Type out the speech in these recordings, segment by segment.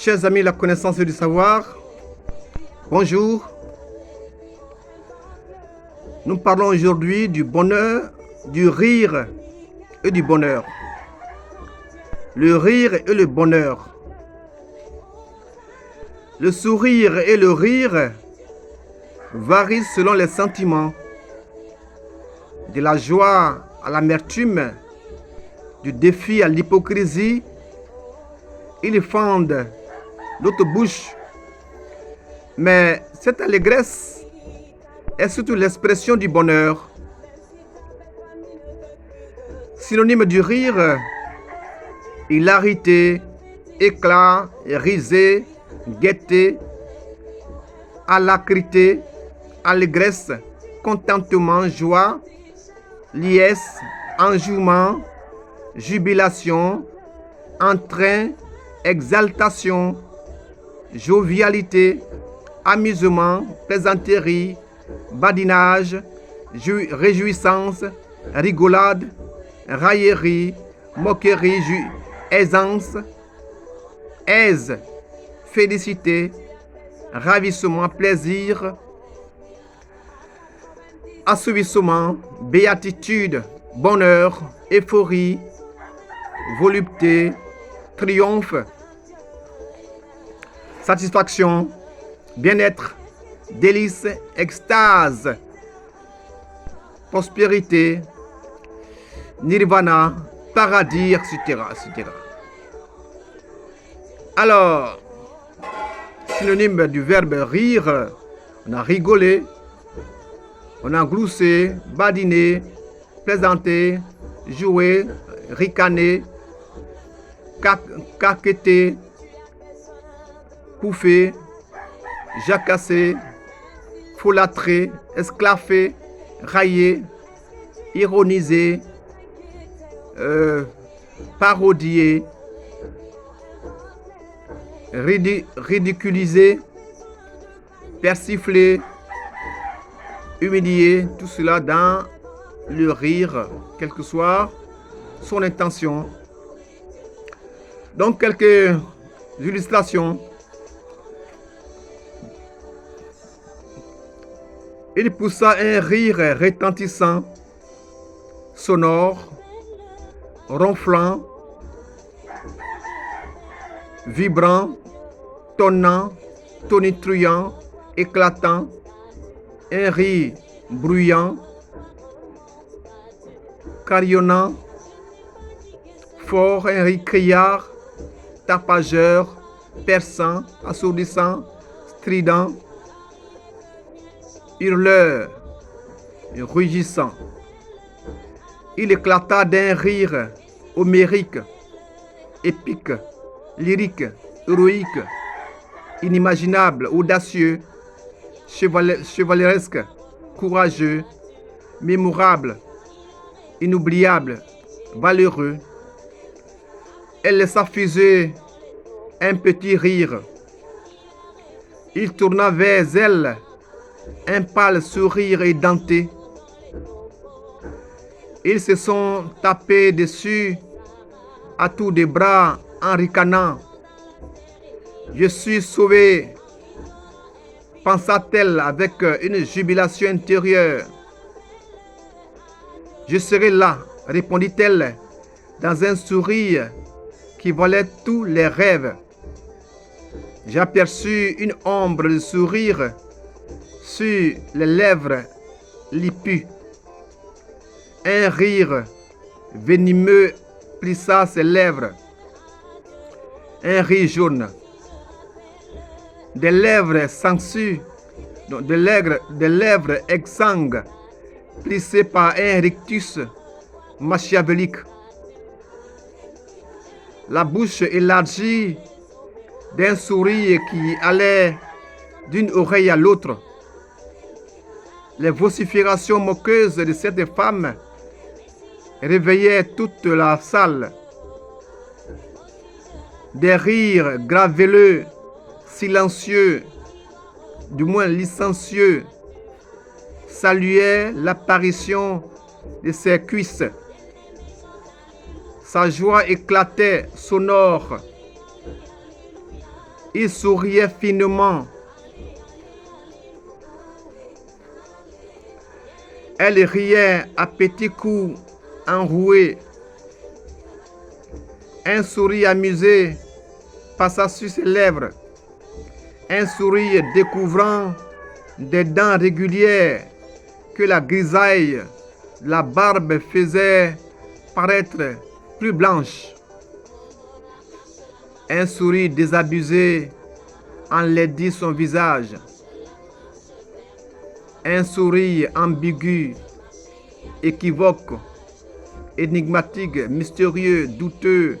Chers amis, la connaissance et du savoir, bonjour. Nous parlons aujourd'hui du bonheur, du rire et du bonheur. Le rire et le bonheur. Le sourire et le rire varient selon les sentiments, de la joie à l'amertume, du défi à l'hypocrisie. Ils fendent notre bouche, mais cette allégresse est surtout l'expression du bonheur. Synonyme du rire, hilarité, éclat, risée, gaieté, alacrité, allégresse, contentement, joie, liesse, enjouement, jubilation, entrain, exaltation, jovialité, amusement, plaisanterie, badinage, réjouissance, rigolade, raillerie, moquerie, aisance, aise, félicité, ravissement, plaisir, assouvissement, béatitude, bonheur, euphorie, volupté, triomphe, satisfaction, bien-être, délice, extase, prospérité, nirvana, paradis, etc. Alors, synonyme du verbe rire, on a rigolé, on a gloussé, badiné, plaisanté, joué, ricané, caqueté, pouffé, jacassé, folâtré, esclaffé, raillé, ironisé, parodié, ridiculisé, persiflé, humilié, tout cela dans le rire, quelle que soit son intention. Donc, quelques illustrations. Il poussa un rire retentissant, sonore, ronflant, vibrant, tonnant, tonitruant, éclatant, un rire bruyant, carillonnant, fort, un rire criard, tapageur, perçant, assourdissant, strident, hurleur, rugissant. Il éclata d'un rire homérique, épique, lyrique, héroïque, inimaginable, audacieux, chevaleresque, courageux, mémorable, inoubliable, valeureux. Elle laissa fuser un petit rire. Il tourna vers elle un pâle sourire édenté. Ils se sont tapés dessus à tour de bras en ricanant. Je suis sauvée, pensa-t-elle avec une jubilation intérieure. Je serai là, répondit-elle, dans un sourire qui volait tous les rêves. J'aperçus une ombre de sourire sur les lèvres lipues. Un rire venimeux plissa ses lèvres. Un rire jaune. Des lèvres sangsues, des lèvres exsangues, plissées par un rictus machiavélique. La bouche élargie d'un sourire qui allait d'une oreille à l'autre. Les vociférations moqueuses de cette femme réveillaient toute la salle. Des rires graveleux, silencieux, du moins licencieux, saluaient l'apparition de ses cuisses. Sa joie éclatait, sonore. Il souriait finement. Elle riait à petits coups enroués. Un sourire amusé passa sur ses lèvres. Un sourire découvrant des dents régulières que la grisaille de la barbe faisait paraître plus blanche. Un sourire désabusé enlaidit son visage. Un sourire ambigu, équivoque, énigmatique, mystérieux, douteux,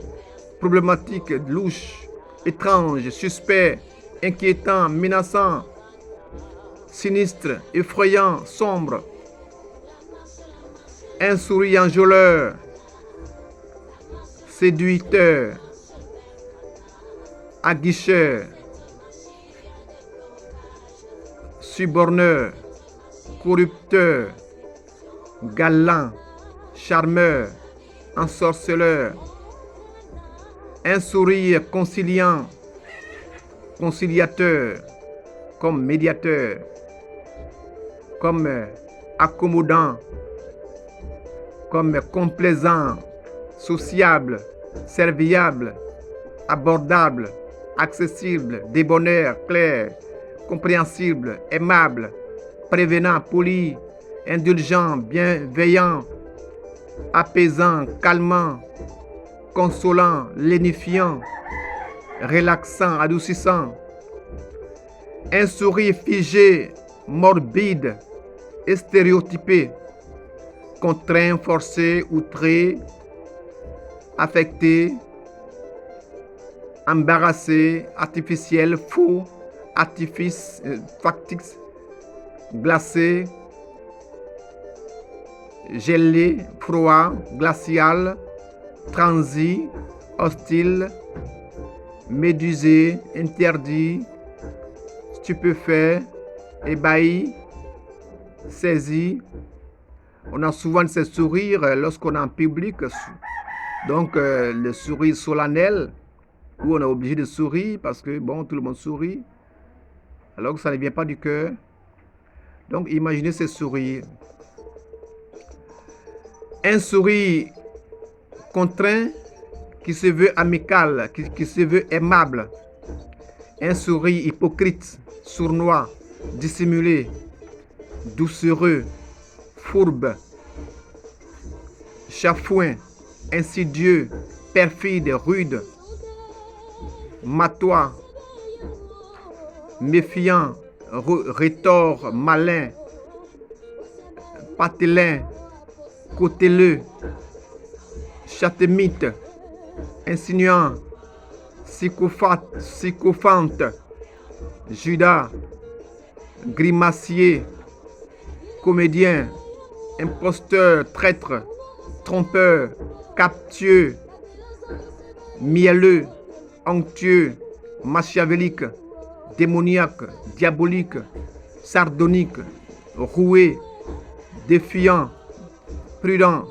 problématique, louche, étrange, suspect, inquiétant, menaçant, sinistre, effrayant, sombre. Un sourire enjôleur, séducteur, aguicheur, suborneur, corrupteur, galant, charmeur, ensorceleur. Un sourire conciliant, conciliateur, comme médiateur, comme accommodant, comme complaisant, sociable, serviable, abordable, accessible, débonnaire, clair, compréhensible, aimable, prévenant, poli, indulgent, bienveillant, apaisant, calmant, consolant, lénifiant, relaxant, adoucissant. Un sourire figé, morbide et stéréotypé, contraint, forcé, outré, affecté, embarrassé, artificiel, faux, artifice, factice, glacé, gelé, froid, glacial, transi, hostile, médusé, interdit, stupéfait, ébahi, saisi. On a souvent ces sourires lorsqu'on est en public, donc le sourire solennel, où on est obligé de sourire parce que bon, tout le monde sourit, alors que ça ne vient pas du cœur. Donc imaginez ces sourires. Un sourire contraint qui se veut amical, qui se veut aimable. Un sourire hypocrite, sournois, dissimulé, doucereux, fourbe, chafouin, insidieux, perfide, rude, matois, méfiant, rhétor, malin, patelin, cauteleux, châtemite, insinuant, sycophante, Judas, grimacier, comédien, imposteur, traître, trompeur, captieux, mielleux, onctueux, machiavélique, démoniaque, diabolique, sardonique, roué, défiant, prudent.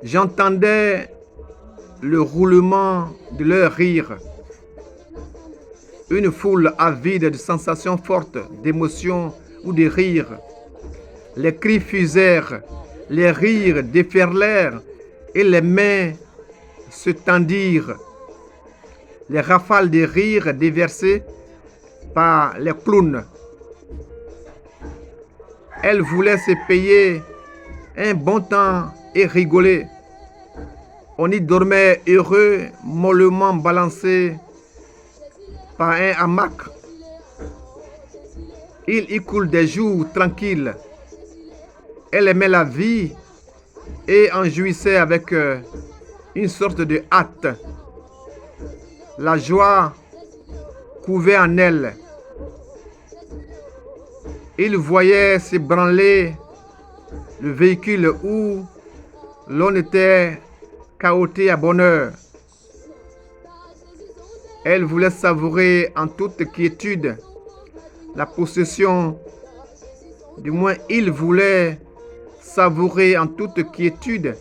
J'entendais le roulement de leur rire. Une foule avide de sensations fortes, d'émotions ou de rires. Les cris fusèrent, les rires déferlèrent et les mains se tendirent. Les rafales de rires déversées par les clowns. Elles voulaient se payer un bon temps et rigoler. On y dormait heureux, mollement balancé par un hamac. Il y coule des jours tranquilles. Elle aimait la vie et en jouissait avec une sorte de hâte. La joie couvait en elle. Il voyait s'ébranler le véhicule où l'on était cahoté à bonne heure. Elle voulait savourer en toute quiétude la possession, du moins il voulait savourer en toute quiétude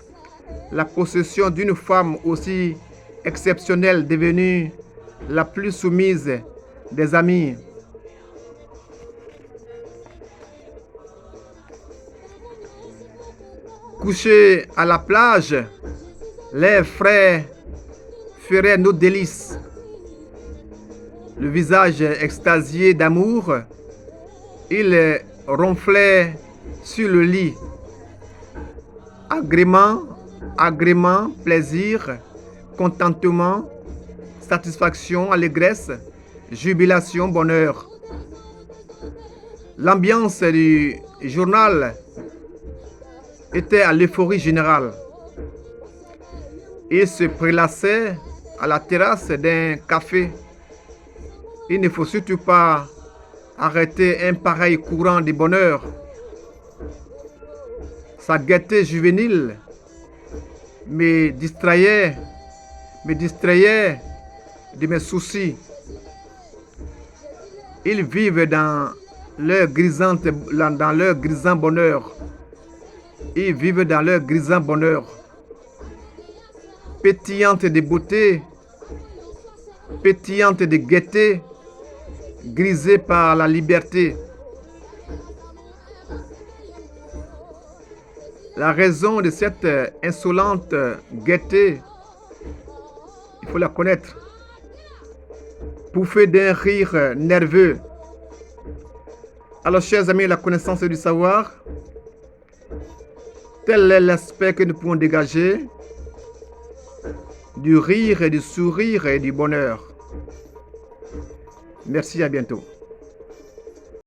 la possession d'une femme aussi exceptionnelle devenue la plus soumise des amis. Couchés à la plage, les frères feraient nos délices. Le visage extasié d'amour, il ronflait sur le lit. Agrément, agrément, plaisir, contentement, satisfaction, allégresse, jubilation, bonheur. L'ambiance du journal était à l'euphorie générale. Il se prélassait à la terrasse d'un café. Il ne faut surtout pas arrêter un pareil courant de bonheur. Sa gaieté juvénile me distrayait de mes soucis. Ils vivent dans leur grisant bonheur. Ils vivent dans leur grisant bonheur. Pétillante de beauté, pétillante de gaieté, grisée par la liberté. La raison de cette insolente gaieté, il faut la connaître. Pouffée d'un rire nerveux. Alors, chers amis, la connaissance du savoir, tel est l'aspect que nous pouvons dégager du rire et du sourire et du bonheur. Merci, à bientôt.